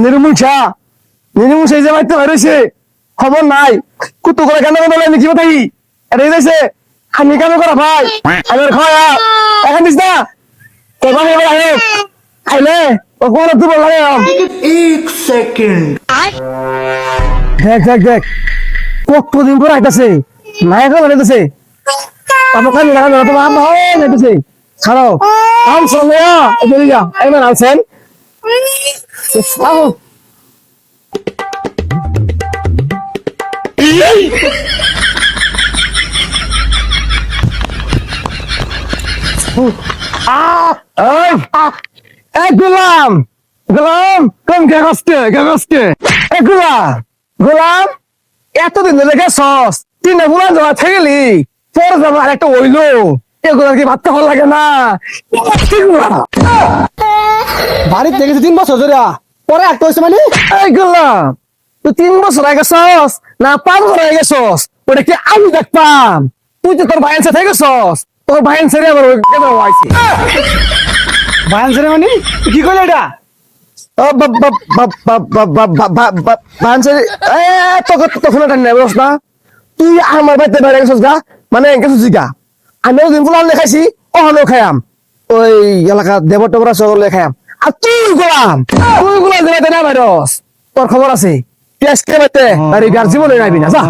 নির্মূষা এই যে মাইতে হয়েছে খবর নাই কুতু করে কেন বলে আমি কি কথাই এটা যাইছে আমি কেন করা ভাই আমি খাওয়া এখন দিস না তোমার এবার আহে আইলে ও কোন তুই বল লাগে 1 সেকেন্ড দেখ কতদিন পর আইতাছে নায়ক বানাইতেছে আমার কাছে লাগা না তোমার আম্মা হইতেছে ছাড়ো আম চলে এদিকে যা এবার আছেন আও গোলাম কম কাগজকে গোলাম এতদিন ধরে গেছস তিনটা গোলাম জমা থাকলি পরে যাবো আর একটা ওইলো এগুলা কি ভাবতে ভালো লাগে না বাড়িতে দেখেছি 3 বছর ধরে পরে একটা হয়েছে মানে এই গোলাম তুই 3 বছর আগে গেছস না 5 বছর আগে গেছস ওটা কি আমি দেখতাম তুই তো তোর ভাইয়ের সাথে গেছস তোর ভাইয়ের ছেড়ে আবার কেন আইছি বায়ান ছেড়ে মানে কি করলে এটা তখন না তুই আমার বাড়িতে বেড়ে গেছিস গা মানে গেছিস গা আমিও দিন ফুলাম লেখাইছি ওখানেও খাইয়াম ওই এলাকা দেবর টেবরা সকলে খাইয়াম আর তুই গোলাম দেবাইতে না ভাইরস তোর খবর আছে পেঁয়াজ খেয়ে আর জীবনে নাইবি না যা